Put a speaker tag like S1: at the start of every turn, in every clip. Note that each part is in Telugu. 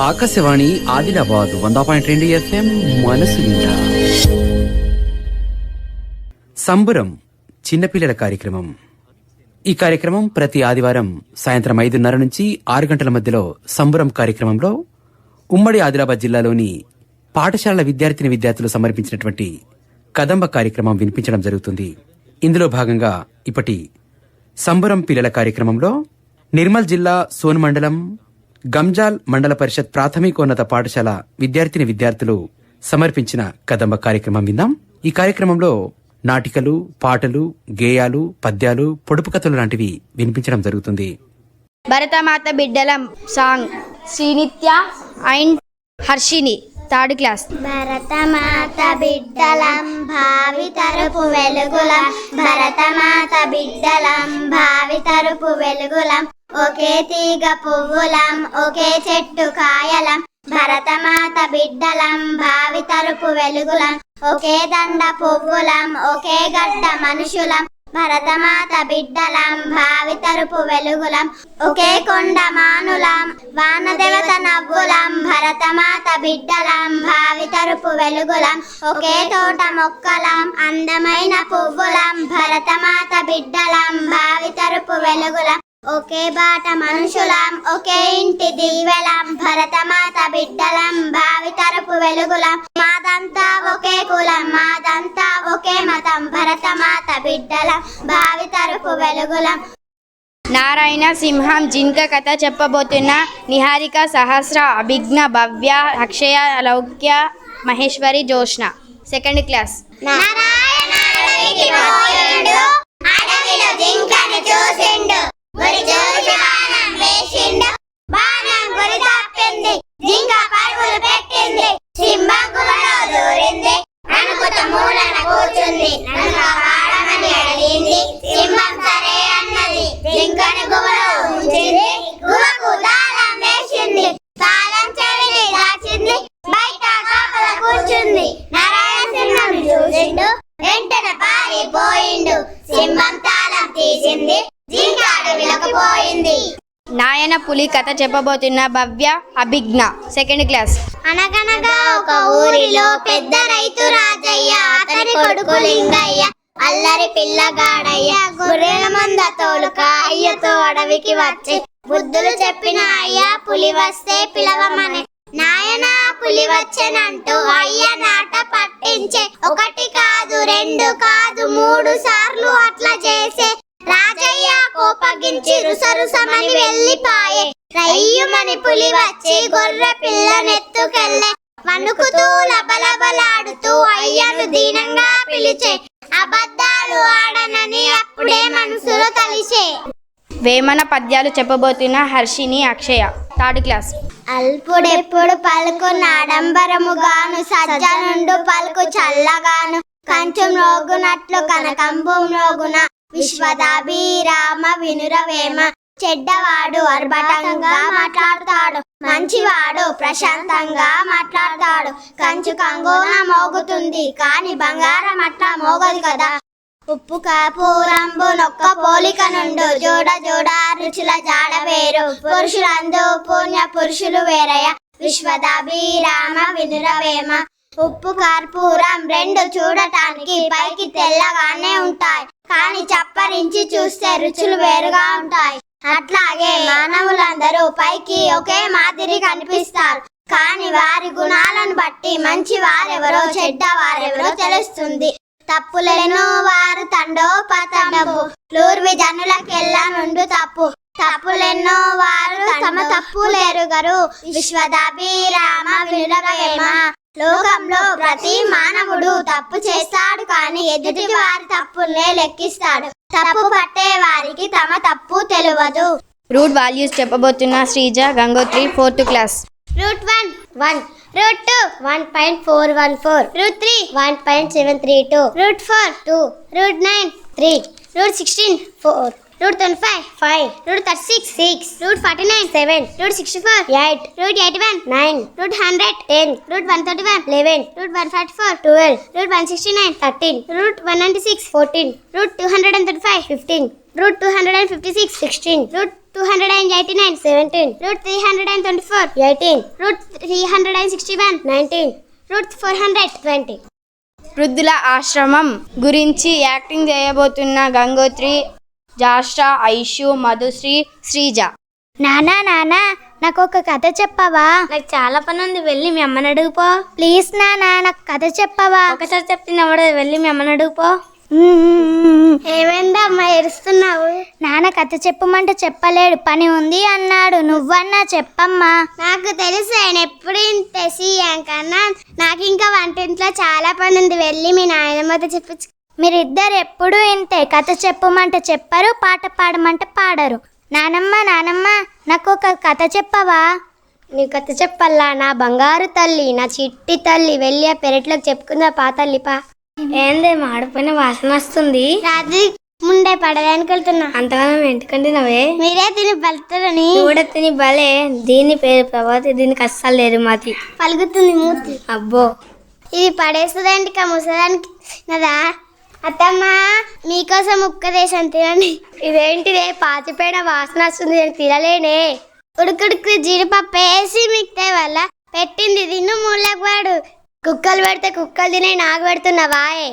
S1: ఆకాశవాణి ఆదిలాబాద్ 100.2 FM మనసు నిండా. సంబురం చిన్నపిల్లల కార్యక్రమం. ఈ కార్యక్రమం ప్రతి ఆదివారం సాయంత్రం 5:30 నుంచి 6 గంటల మధ్యలో సంబురం కార్యక్రమంలో ఉమ్మడి ఆదిలాబాద్ జిల్లాలోని పాఠశాలల విద్యార్థులు సమర్పించినటువంటి కదంబ కార్యక్రమం వినిపించడం జరుగుతుంది. ఇందులో భాగంగా ఇప్పటి సంబురం పిల్లల కార్యక్రమంలో నిర్మల్ జిల్లా సోన్ మండలం గంజాల్ మండల పరిషత్ ప్రాథమికోన్నత పాఠశాల విద్యార్థులు సమర్పించిన కదంబ కార్యక్రమం విందాం. ఈ కార్యక్రమంలో నాటికలు, పాటలు, గేయాలు, పద్యాలు, పొడుపు కథలు లాంటివి వినిపించడం జరుగుతుంది.
S2: భరతమాత బిడ్డలం song Srinitya and Harshini third class.
S3: Bharatmata బిడ్డలం భావి తరపు వెలుగులం, భరతమాత బిడ్డలం భావి తరపు వెలుగులం, ఒకే తీగ పువ్వులం ఒకే చెట్టు కాయలం, భరతమాత బిడ్డలం భావి తరపు వెలుగులం, ఒకే దండ పువ్వులం ఒకే గడ్డ మనుషులం, భరతమాత బిడ్డలం భావి తరపు వెలుగులం, ఒకే కొండ మానులం వానదేవత నవ్వులం, భరతమాత బిడ్డలం భావి తరపు వెలుగులం, ఒకే తోట మొక్కలం అందమైన పువ్వులం, భరతమాత బిడ్డలం భావి తరపు వెలుగులం, ఒకే బాట మనుషులం ఒకే ఇంటి దివ్వెలం, భరతమాత బిడ్డలం భావి తరపు వెలుగులం, మాదంతా ఒకే కులం మాదంతా ఒకే మతం, భరతమాత బిడ్డలం భావి తరపు వెలుగులం.
S2: నారాయణ సింహం జింక కథ చెప్పబోతున్న నిహారిక, సహస్ర, అభిజ్ఞ, భవ్య, అక్షయ, లౌక్య, మహేశ్వరి, జోష్న సెకండ్ క్లాస్.
S3: నారాయణ అడవికి పోయిండు, అడవిలో జింకను చూసిండు, గురి చూసి బాణం వేసిండు, బాణం గురి తప్పింది, జింక పరుగులు పెట్టింది, సింహం గుహలో దూరింది, అనుకుత మూలన కూర్చుంది, నన్ను కాపాడమని అడిగింది, సింహం సరే అన్నది, జింకను గుహలో ఉంచింది, గుహకు తాళం వేసింది, తాళం చెవిని దాచింది, బయట కాపల కూర్చుంది, నారాయణ సింహం చూసిండు, వెంటనే పారిపోయిండు, సింహం తాళం తీసింది, జింక అడవిలోకి పోయింది.
S2: నాయన పులి కథ చెప్పబోతున్న భవ్య, అభిజ్ఞ సెకండ్ క్లాస్.
S3: అనగనగా ఒక ఊరిలో పెద్ద రైతు రాజయ్య, అతని కొడుకు లింగయ్య అల్లరి పిల్లగాడయ్య, గొర్రెల మంద తోలుక అయ్యతో అడవికి వచ్చి బుద్ధులు చెప్పిన అయ్య పులి వస్తే పిలవమని, నాయన పులి వచ్చేనంటూ అయ్య నాట పట్టించే, ఒకటి కాదు రెండు కాదు 3 సార్లు అట్లా చేసే, రాజయ్య కోపగించి రుసరుసమని వెళ్ళిపాయే, రయ్యుమని పులి వచ్చి గొర్రె పిల్లనెత్తుకెళ్ళే, వణుకుతూ లబలబలాడుతూ అయ్యను దీనంగా పిలిచే, అబద్ధాలు ఆడనని అప్పుడే మనసులో తలిసే.
S2: వేమన పద్యాలు చెప్పబోతున్న హర్షిని, అక్షయ థర్డ్ క్లాస్.
S3: అల్పుడెప్పుడు పలుకు నాడంబరముగాను, సజ్జనుండు పలుకు చల్లగాను, కంచు మ్రోగునట్లు కనకంబు మ్రోగున, విశ్వదాభిరామ వినురవేమ, చెడ్డవాడు అర్భటంగా మాట్లాడతాడు, మంచివాడు ప్రశాంతంగా మాట్లాడతాడు, కంచు కంగోన మోగుతుంది కాని బంగారం అట్లా మోగదు కదా, ఉప్పు కాపూరంబు నొక్క పోలిక నుండు, జోడ జోడ రుచుల జాడ వేరు, పురుషులందు పుణ్య పురుషులు వేరయ, విశ్వదాభిరామ వినురవేమ. ఉప్పు కర్పూరం 2 చూడటానికి పైకి తెల్లగానే ఉంటాయి, కానీ చప్పరించి చూస్తే రుచులు వేరుగా ఉంటాయి. అట్లాగే మానవులందరూ పైకి ఒకే మాదిరి కనిపిస్తారు, కానీ వారి గుణాలను బట్టి మంచి వారెవరో చెడ్డ వారెవరో తెలుస్తుంది. తప్పులను వారు తండోపతండపు, లూర్వి జనులకెల్లా నుండు తప్పు, తప్పులెన్నో వారు తమ తప్పులెరుగరు, విశ్వదాభిరామ వినురవేమ. లోకంలో ప్రతి మానవుడు తప్పు చేస్తాడు, కానీ ఎదుటి వారి తప్పుల్నే లెక్కిస్తాడు, తప్పు పట్టే వారికి తమ తప్పు తెలియదు.
S2: రూట్ వాల్యూస్ చెప్పబోతున్న Sreeja, Gangotri fourth class.
S3: Root 1 1, root 2 1.414, root 3 1.732, root 4 2, root 9 3, root 16 4, root 25 5, root 36 6, root 49 7, root 64 8, root 81 9, root 100 10, root 131 11, root 144 12, root 169 13, root 196 14, root 235 15, root 256 16, root 289 17 root 324 18 root 361 19 root 420.
S2: వృద్ధుల ఆశ్రమం గురించి యాక్టింగ్ చేయబోతున్న గంగోత్రి, జాష్రా, ఐషు, మధుశ్రీ, శ్రీజ.
S3: నానా నాకు ఒక కథ చెప్పవా? నాకు చాలా పని ఉంది, వెళ్ళి మీ అమ్మని అడుగుపో. ప్లీజ్ నానా, నాకు కథ చెప్పవా? ఒకసారి చెప్తున్నా, వెళ్ళి మీ అమ్మని అడుగుపో. ఏమైందమ్మా ఏడుస్తున్నావు? నాన్న కథ చెప్పమంటే చెప్పలేడు, పని ఉంది అన్నాడు. నువ్వన్నా చెప్పమ్మా. నాకు తెలుసు, ఆయన ఎప్పుడు ఇంతే సీఎం కన్నా. నాకు ఇంకా వంటింట్లో చాలా పని ఉంది, వెళ్ళి మీ నాయనమ్మతో చెప్పించు. మీరిద్దరు ఎప్పుడు ఇంతే, కథ చెప్పమంటే చెప్పరు, పాట పాడమంటే పాడరు. నానమ్మ నాకు ఒక కథ చెప్పవా? నీ కథ చెప్పల్లా నా బంగారు తల్లి, నా చిట్టి తల్లి. వెళ్ళి ఆ పెరట్లోకి చెప్పుకుందా పా తల్లి పా. ఏందే మాడిపోయిన వాసన వస్తుంది. రాత్రి ముండే పడడానికి వెళ్తున్నా. అంతగానో ఎందుకంటే నవ్వే మీరే తిని బలుతారని. కూడా తిని బలే. దీని పేరు ప్రభావతి, దీనికి అస్సలు లేదు మాతి పలుకుతుంది మూతి. అబ్బో ఇది పడేస్తుందండి ముసలానికి నదా. అత్తమ్మ మీకోసం ఉక్క దేశం తినండి. ఇదేంటిదే పాచిపోయిన వాసన వస్తుంది, నేను తినలేనే. ఉడుకుడుకు జీడిపప్పు వేసి మిక్తే వల్ల పెట్టింది తిన్ను మూలకు వాడు. కుక్కలు పెడితే కుక్కలు తినే నాకు పెడుతున్నావాయే.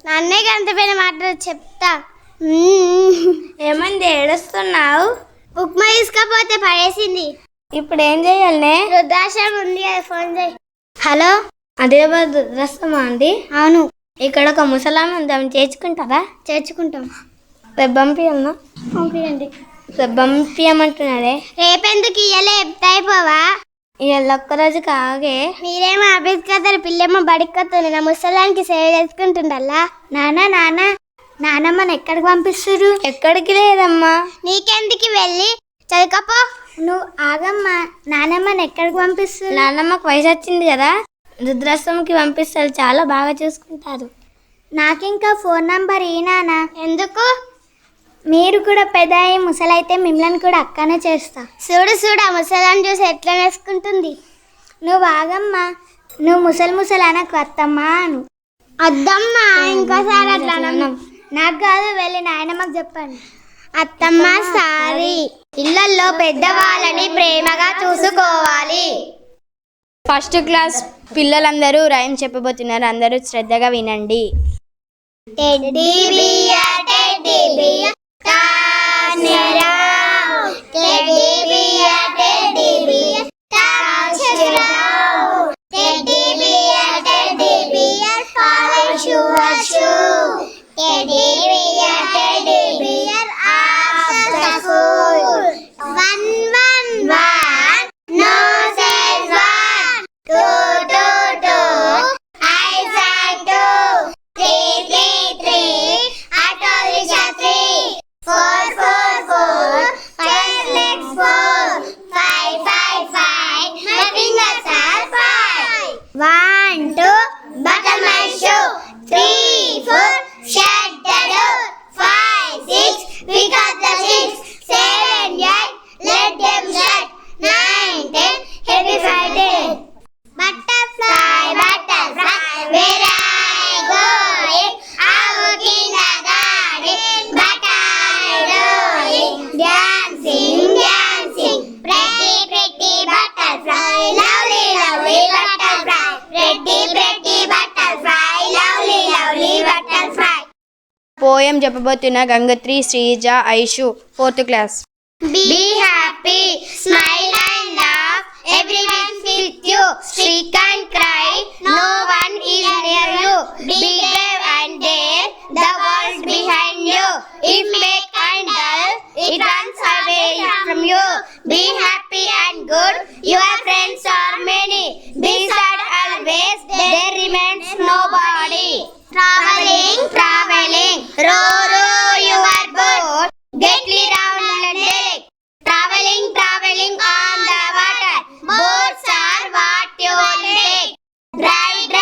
S3: నన్నే గంతపైన మాటలు చెప్తా. ఏమంది ఏడుస్తున్నావు? ఉప్మా తీసుకపోతే పడేసింది. ఇప్పుడు ఏం చేయాలనే? వృద్ధాశ్రమం ఉంది కదా, ఫోన్ చేయి. హలో, ఆదిలాబాద్ వృద్ధాశ్రమా అండి? అవును. ఇక్కడ ఒక ముసలామె ఉంది, ఆమె చేర్చుకుంటారా? చేర్చుకుంటాం. రేపు పంపియమ్మా. పంపియండి. రేపు పంపియమంటున్నారే. రేపెందుకు ఇయ్యలే అయిపోవా? ఇవాళ ఒక్కరోజు కాగే. మీరేమో అభిత్ కథలు, పిల్లేమో బడికొత్తుంది. నా ముసలానికి సేవ చేసుకుంటుండల్లా. నానమ్మని ఎక్కడికి పంపిస్తురు? ఎక్కడికి లేదమ్మా. నీకెందుకు వెళ్ళి చదువుకపో. నువ్వు ఆగమ్మా. నానమ్మని ఎక్కడికి పంపిస్తురు? నానమ్మకు వయసు వచ్చింది కదా, వృద్ధాశ్రమంకి పంపిస్తారు, చాలా బాగా చూసుకుంటారు. నాకింకా ఫోన్ నంబర్ ఈనానా. ఎందుకు? మీరు కూడా పెద్ద ముసలైతే మిమ్మల్ని కూడా అక్కనే చేస్తా. చూడు ఆ ముసలాన్ని చూసి ఎట్లా వేసుకుంటుంది. నువ్వు ఆగమ్మా. నువ్వు ముసలి అనకు అత్తమ్మా అను. అద్దమ్మా ఇంకోసారి అట్లా నాకు కాదు, వెళ్ళి నాయనమ్మకు చెప్పండి. అత్తమ్మ సారీ. ఇళ్లల్లో పెద్దవాళ్ళని ప్రేమగా చూసుకోవాలి.
S2: ఫస్ట్ క్లాస్ పిల్లలందరూ రైమ్ చెప్పబోతున్నారు, అందరూ శ్రద్ధగా వినండి.
S3: Teddy bear teddy bear turn around. Teddy bear, teddy bear, turn around. Teddy bear, polish your shoe. Teddy bear, after school. One, nose and one. Two, eyes and two. Three, auto rickshaw 3. 4, 5 legs 4. 5, my fingers are 5. 1, 2, buckle my shoe. 3, 4, shut the door. 5, 6, we got the 6. 7, 8, let them shut. 9, 10, happy Friday. Butterfly, where I going? Out in the garden, but I going. Dancing, pretty butterfly, lovely butterfly. Pretty butterfly, lovely butterfly.
S2: Poem చెప్పబోతున్న Gangotri, Sreeja, Aishu, 4th class.
S3: Be happy, smile and laugh, everyone's with you. Shriek and cry, no one is near you. Be brave and dare, the world's behind you. If make and dull, it runs away from you. Be happy and good, your friends are many. Be sad always, there remains nobody. Traveling, row your boat, gently round the lake. Traveling on the water, boats are what you take. Drive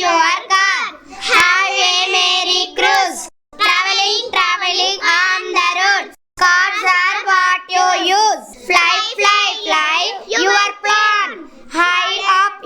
S3: your car, have a merry cruise. Traveling on the road, cars are what you use. Fly your plane, high up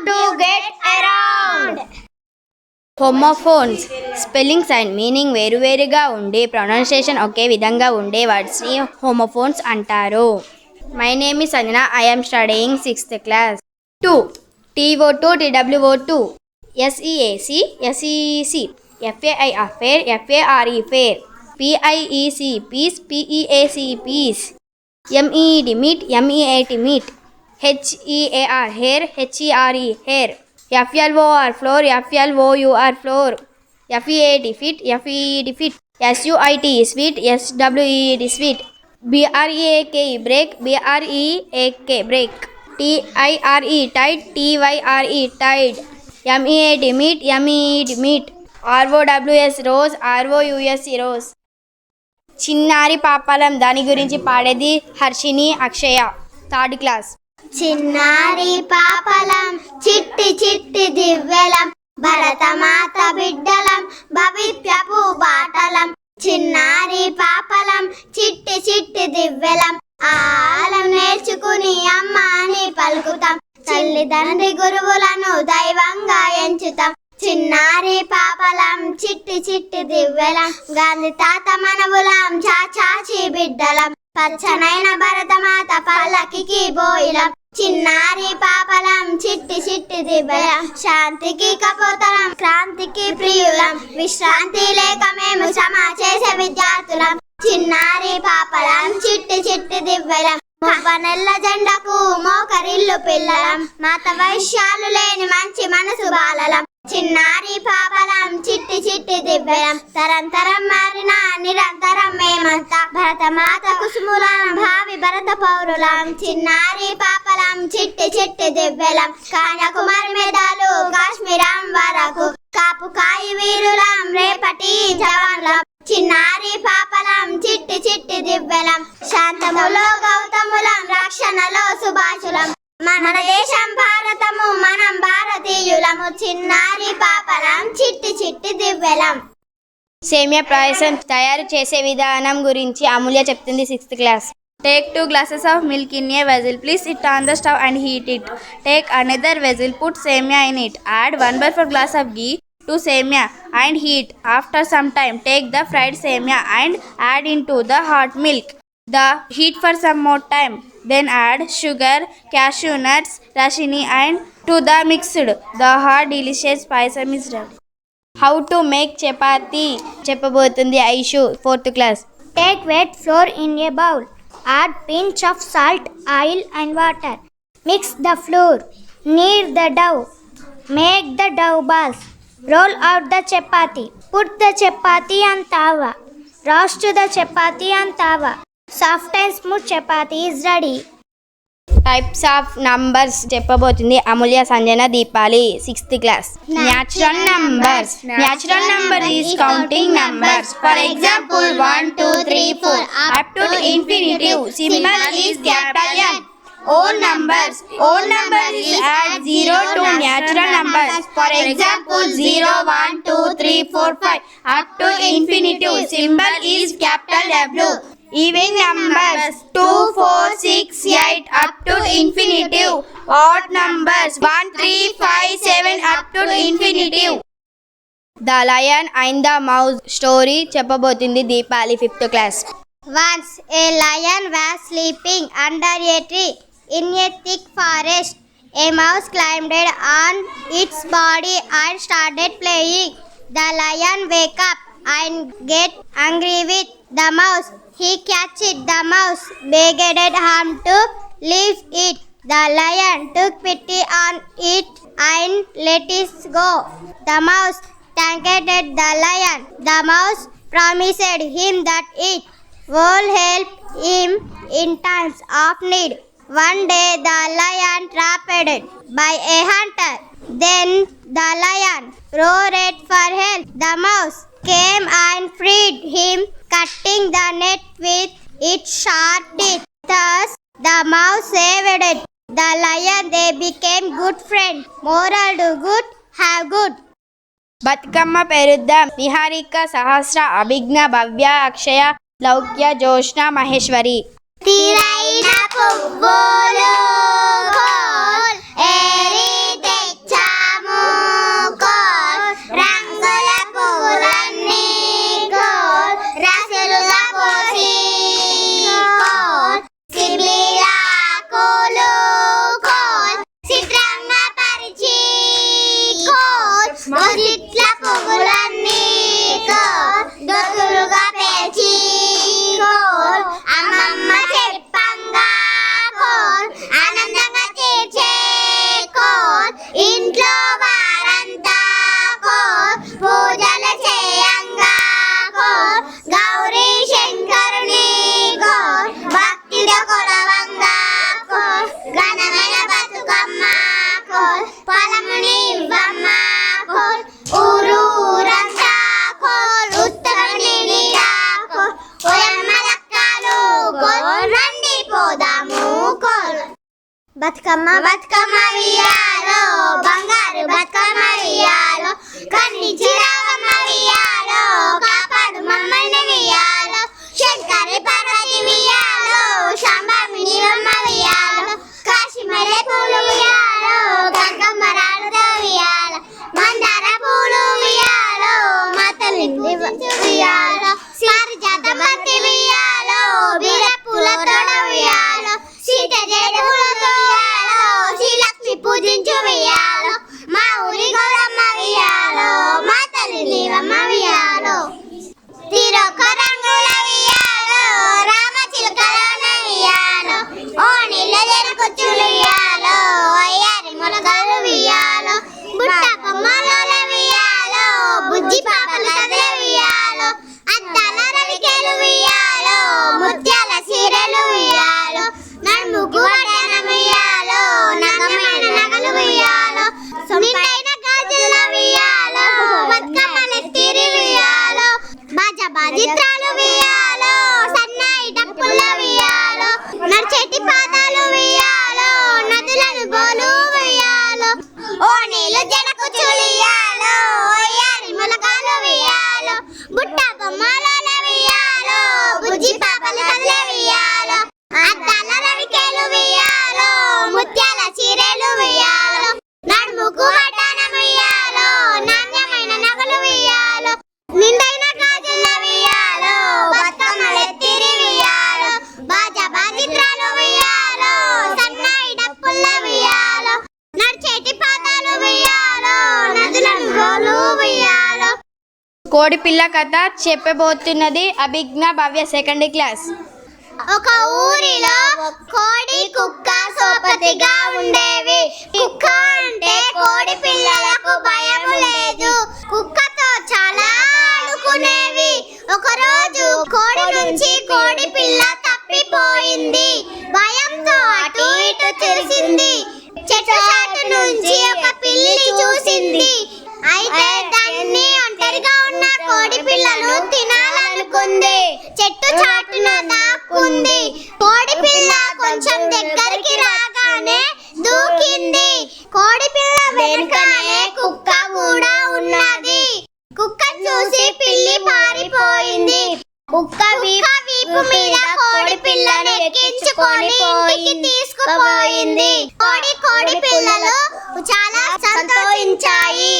S2: to get around. Homophones spellings and meaning వేరువేరుగా ఉండి ప్రొనౌన్సియేషన్ ఒకే విధంగా ఉండే వర్డ్స్ని హోమోఫోన్స్ అంటారు. My name is Sanjana. I am studying 6th class. 2 TO2 TWO2 SEAC SEC FAI affair FARE fair PIEC peace PEAC peace MEED meet MEAT meet HEAR hair HERE hair FLOR floor FLOUR floor FEAT fit FEED fit SUIT sweet SWEED sweet BREAK break BREAK break TIRE tide TYRE tide MEAT meet MEED meet ROWS rose ROUS rose. చిన్నారి పాపాలం దాని గురించి పాడేది హర్షిని అక్షయ 3rd class.
S3: చిన్నారి పాపలం చిట్టి చిట్టి దివ్యలం భరతమాత బిడ్డలం భవిత్యపు బాటలం. చిన్నారి పాపలం చిట్టి చిట్టి దివ్యలం ఆలం నేర్చుకుని అమ్మ అని పలుకుతాం. తల్లిదండ్రి గురువులను దైవంగా ఎంచుతాం. చిన్నారి పాపలం చిట్టి చిట్టి దివ్యలం గాంధీ తాత మనవులం చాచాచి బిడ్డలం పచ్చనైన భరతమాత పల్లకికి బోయిలం. చిన్నారి పాపలం చిట్టి చిట్టి దివ్యలం శాంతికి కపోతలం క్రాంతికి ప్రియులం విశ్రాంతి లేక మేము శ్రమ చేసే విద్యార్థులం. చిన్నారి పాపలం చిట్టి చిట్టి దివ్యలం నెల్ల జెండకు మోకరిల్లు పిల్లలం మాత వైశ్యాలు లేని మంచి మనసు బాలలం. చిన్నారి పాపలం చిట్టి చిట్టి దివ్యలం తరంతరం మారిన నిరంతరం మేమంతా భరతమాత కుసుములం భావి భరత పౌరులం. చిన్నారి పాపలం చిట్టి చిట్టి దివ్యలం కన్యాకుమారి మేధాలు కాశ్మీరం వరకు కాపు కాయి వీరులం రేపటి జవాన్లం. చిన్నారి పాపలం చిట్టి చిట్టి దివ్యలం శాంతములో గౌతములం రక్షణలో సుభాషులం. మన దేశం భారతము మనం భారతీయులము. చిన్నారి పాపలం చిట్టి చిట్టి దివ్యలం.
S2: సేమియా పాయసం తయారు చేసే విధానం గురించి అమూల్య చెప్తుంది 6th class.
S4: Take 2 glasses of milk in a vessel. Place it on the stove and heat it. Take another vessel, put semia in it. Add 1/4 glass of ghee to semia and heat. After some time, take the fried semia and add into the hot milk. The heat for some more time. Then add sugar, cashew nuts, rashini and to the mixed. The hot delicious payasam is ready.
S2: How to make chapati చెప్పబోతుంది Aishu 4th class.
S3: Take wet flour in a bowl. Add pinch of salt, oil and water. Mix the flour. Knead the dough. Make the dough balls. Roll out the chapati. Put the chapati on tawa. Roast the chapati on tawa. Soft and smooth chapati is ready.
S2: Types of numbers చెప్పబోతుంది Amulya Sanjana Deepali 6th class. Natural numbers. Natural number is counting numbers. For example 1 2 3 4 up to infinitive. Symbol is capital N. Odd numbers. Odd numbers is add 0 to natural numbers. For example 0 1 2 3 4 5 up to infinitive. Symbol is capital W. Even numbers 2 4 6 8 up to infinitive. Odd numbers 1 3 5 7 up to infinitive. The Lion and the Mouse story చెప్పబోతుంది Deepali 5th class.
S3: Once a lion was sleeping under a tree in a thick forest. A mouse climbed on its body and started playing. The lion woke up and get angry with the mouse. He catched the mouse, begged him to leave it. The lion took pity on it and let it go. The mouse thanked the lion. The mouse promised him that it would help him in times of need. One day the lion trapped by a hunter. Then the lion roared for help. The mouse came and freed him, cutting the net with its sharp teeth. Thus the mouse saved the lion. They became good friends. Moral: do good, have good.
S2: Bathukamma పేరుద్దాం. నిహారిక, సహస్ర, అభిజ్ఞ, భవ్య, అక్షయ, లౌక్య, జోష్న, మహేశ్వరి.
S3: తీరైన పువ్వులు గోల్ ఏరి చిట్ల పువ్వులన్నీ కోల్ దొతులుగా పేర్చి కోల్ అమ్మమ్మ చెప్పంగా కోల్ ఆనందంగా తీర్చే కోల్ ఇంట్లో వారంతా కోల్ పూజలు చేయంగా కోల్ గౌరీ శంకరుని కోల్ భక్తితో కొలవంగా కోల్ ఘనమైన బతుకమ్మ కోల్ పొలముని ఇవ్వమ్మ కోల్ ఊరంతా కోల్ ఉత్తరని నీడా కోల్ ఓయమ్మ లక్కలు కోల్ రండి పోదాము కోల్ బతుకమ్మ బతుకమ్మ వియాలో బంగారు బతుకమ్మ వియాలో కన్నించి రావమ్మ వియాలో కాపాడు మమ్మల్ని వియాలో శంకరి పార్వతి వియాలో శాంభవిని అమ్మ వియాలో కాశీమల్లె పూలు వియాలో గంగమ్మ రాళ్ళతో వియాలో మందార పూలు వియాలో మాతలింది వియాలో పారిజాత బంతి వియాలో బీర పూల తోడ వియాలో సీత జడ పూలతో వియాలో శ్రీలక్ష్మి పూజించు వియాలో మా ఊరి గౌరమ్మ వియాలో మా తల్లి దేవమ్మ వియాలో తీరొక రంగుల వియాలో రామ చిలుకలోన వియాలో ఓ నీళ్ళ జరుకుచ్చులు వియాలో అయ్యారి మొలకలు వియాలో బుట్ట కొమ్మల వియాలో బుజ్జి పాపల కథల వియాలో అద్దాల రవికెలు వియాలో ముత్యాల చీరలు వియాలో నడుముకు వడ్డాన వియాలో నగమైన నగలు వియాలో నిండైన గాజుల వియాలో బతుకమ్మలెత్తిరి వియాలో బాజిత్రాలు వియాలో సన్నాయి డప్పుల వియాలో నడిచేటి పాదాలు వియాలో నదులను బోలు వియాలో ఓ నీళ్ళు జడకు చులియాలో యారి ములకాలు వియాలో బుట్ట బొమ్మల వియాలో బుజ్జి పాపల కళ్ళ వియాలో అద్దాల రవికేలు వియాలో ముత్యాల చీరలు వియాలో నడుముకు వడ్డాన వియాలో నాణ్యమైన నగలు వియాలో నిండైన గాజుల వియాలో బతుకమ్మలెత్తిరి వియాలో బాజిత్రాలు వియాలో సన్నాయి డప్పుల వియాలో నడిచేటి పాదాలు వియాలో నదులను గోలు వియాలో.
S2: కోడి పిల్ల కథ చెప్పబోతున్నది అభిజ్ఞ భవ్య సెకండ్ క్లాస్.
S3: ఒక ఊరిలో కోడి కుక్క సోపతిగా ఉండేవి. కుక్క అంటే కోడి పిల్లలకు భయం లేదు. కుక్కతో చాలా ఆడుకునేవి. ఒక రోజు కోడి నుంచి కోడి పిల్ల తప్పిపోయింది. భయంతో అటు ఇటు తిరిగింది. చెట్టు చాటు నుంచి ఒక పిల్లి చూసింది. అయితే దాన్ని ఒంటరిగా ఉన్న కోడి పిల్లను తినాలనుకుంది. చెట్టు చాటున దాక్కుంది. కోడి పిల్ల కొంచెం దగ్గరికి రాగానే దూకింది. కోడి పిల్ల వెనుకనే కుక్క కూడా ఉన్నది. కుక్క చూసి పిల్లి పారిపోయింది. కుక్క వీపు మీద కోడి పిల్లను ఎక్కించుకొని ఇంటికి తీసుకుపోయింది. కోడి పిల్లలు చాలా సంతోషించాయి.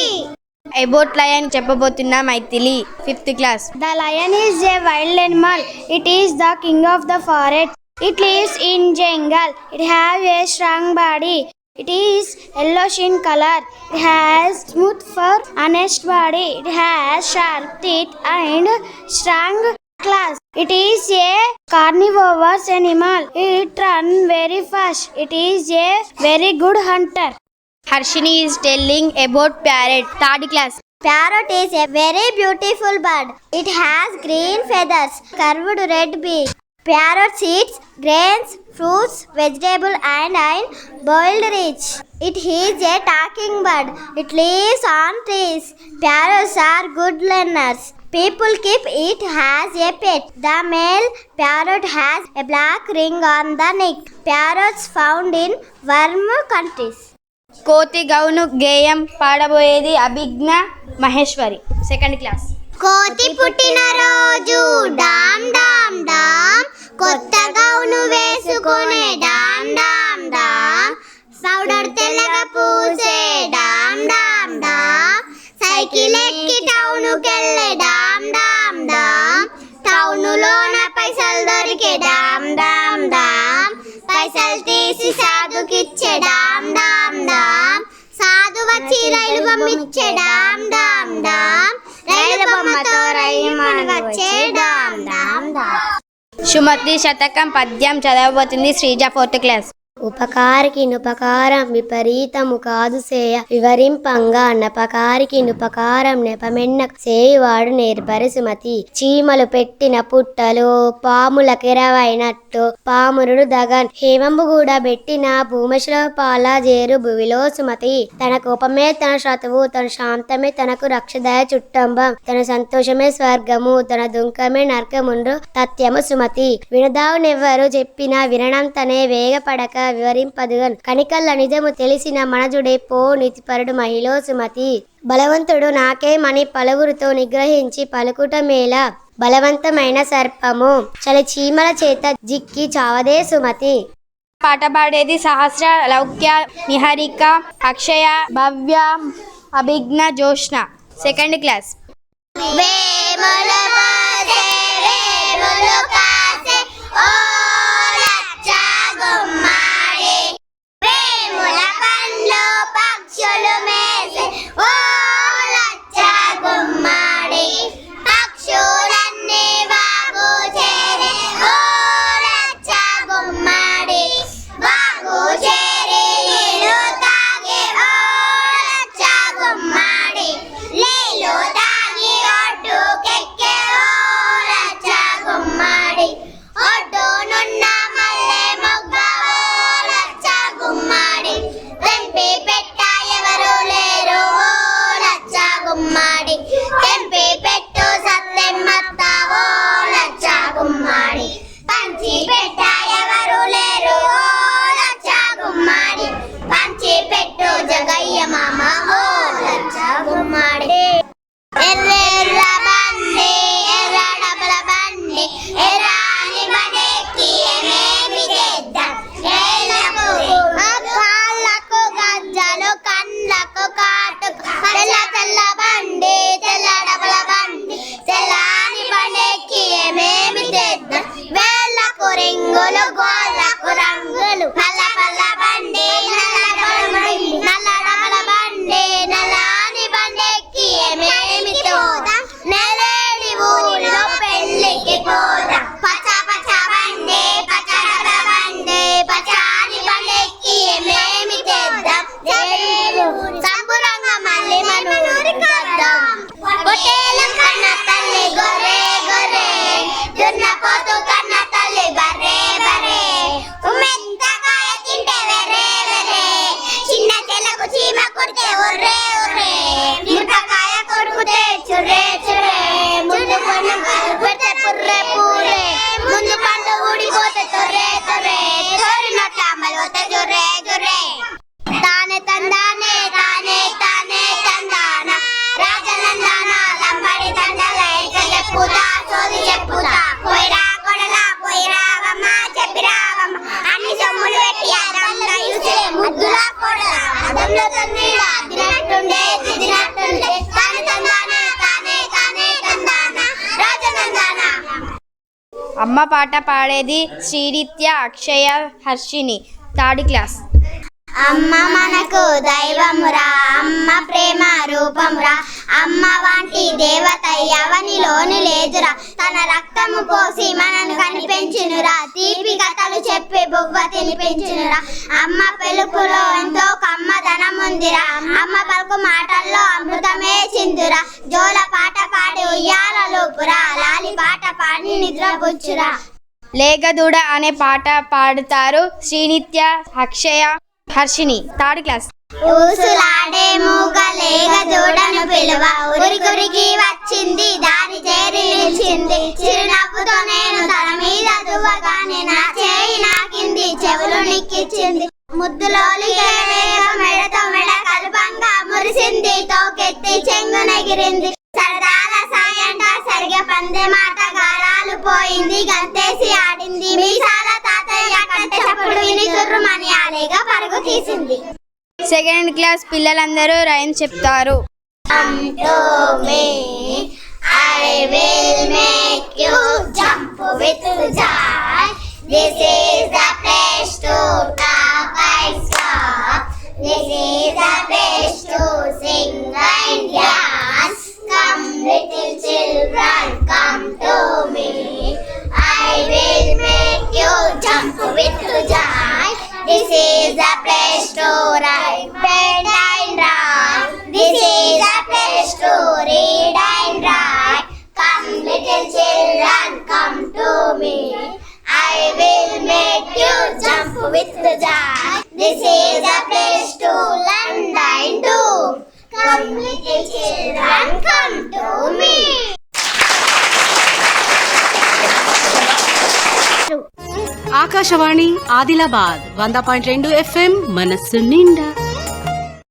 S2: అబౌట్ లయన్ చెప్పబోతున్నా Maithili 5th class.
S5: The lion is a wild animal. It is the king of the forest. It lives in jungle. It has a strong body. It is yellowish in color. It has smooth fur, honest body. It has sharp teeth and strong claws. It is a carnivorous animal. It runs very fast. It is a very good hunter.
S2: Harshini is telling about parrot 3rd class.
S3: Parrot is a very beautiful bird. It has green feathers, curved red beak. Parrot eats grains, fruits, vegetables and boiled rich. It is a talking bird. It lives on trees. Parrots are good learners. People keep it as a pet. The male parrot has a black ring on the neck. Parrots found in warm countries.
S2: కోతి గౌను గేయం పాడబోయేది అభిజ్ఞ మహేశ్వరి 2nd క్లాస్.
S3: కోతి పుట్టిన రోజు డామ్ డామ్ డామ్, కొత్త గౌను వేసుకునే డామ్ డామ్ డామ్, పౌడర్ తెల్లగా పూసే డామ్ డామ్ డామ్, సైకిల్ ఎక్కి టౌనుకెళ్ళే డామ్ డామ్ డామ్, టౌనులోన పైసలు దొరికే డామ్ డామ్ డామ్, పైసలు తీసి సాధుకిచ్చే డామ్ డామ్ డామ్, సాధు వచ్చి రైలు శుభమిచ్చే డామ్ డామ్ డామ్, రైలు బొమ్మతో రైలు వచ్చే డామ్ డామ్ డామ్.
S2: సుమతి శతకం పద్యం చదవబోతుంది శ్రీజ 4th క్లాస్.
S3: ఉపకారికి నుపకారం విపరీతము కాదు సేయ, వివరింపంగా నపకారికి నుపకారం నెపమెన్న సేయువాడు నేర్పరి సుమతి. చీమలు పెట్టిన పుట్టలు పాముల కెరవైనట్టు పామురుడు దగన్, హేమంబు కూడా పెట్టిన భూమశిల పాల జేరు భువిలో సుమతి. తన కోపమే తన శత్రువు, తన శాంతమే తనకు రక్షదయ చుట్టంబం, తన సంతోషమే స్వర్గము, తన దుంకమే నర్కముండ్రు తత్యము సుమతి. వినదావునెవ్వరు చెప్పినా వినడం తనే వేగపడక వివరింపదుగన్, కనికల్ల నిజము తెలిసిన మనజుడే పో నితిపరుడు మహిళ సుమతి. బలవంతుడు నాకేమని పలువురితో నిగ్రహించి పలుకుట మేల, బలవంతమైన సర్పము చలి చీమల చేత జిక్కి చావదే సుమతి.
S2: పాట పాడేది సహస్ర, లౌక్య, నిహారిక, అక్షయ, భవ్య, అభిజ్ఞ, జోష్న 2nd క్లాస్. అమ్మ పాట పాడేది శ్రీనిత్య, అక్షయ, హర్షిని 3rd క్లాస్.
S3: అమ్మ మనకు దైవమురా, అమ్మ ప్రేమ రూపమురా, అమ్మ వంటి దేవత ఎవనిలోని లేదురా, తన రక్తము పోసి మనను కనిపెంచునురా, తీపి కథలు చెప్పి బువ్వ తినిపించునురా, అమ్మ పెలుపులో ఎంతో కమ్మదనముందిరా, అమ్మ పలుకు మాటల్లో అమృతమే చిందురా, జోల పాట పాడి ఉయ్యాలలోపురా, లాలి పాట పాడి నిద్రపుచ్చురా.
S2: లేగదూడ అనే పాట పాడుతారు శ్రీనిత్య, అక్షయ, హర్షిని 3rd క్లాస్.
S3: ఊసులాడే మూగ లేగ దూడను పిలువ, ఉరికురికి వచ్చింది దారి చేరి నిలిచింది, చిరునవ్వుతో నేను తన మీద దువ్వగానే నా చేయి నాకింది చెవులు నిక్కిచ్చింది, ముద్దులోలి మెడతో మెడ కలుపంగా మురిసింది, తోకెత్తి చెంగునెగిరింది, సరదాల సాయంట సరిగ పందె మాట గారాలు పోయింది, గంతేసి ఆడింది, మీసాల తాతయ్య కంటే చప్పుడు విని తుర్రుమని ఆలేగా పరుగు తీసింది.
S2: 2nd క్లాస్ పిల్లలందరూ రైమ్స్ చెప్తారు.
S3: I will make you jump with joy. This is the place to talk and stop. This is the place to sing This is a place to learn and do. Come little children, come to me.
S6: Akashvani Adilabad 100.2 FM మనస్సు నిండా.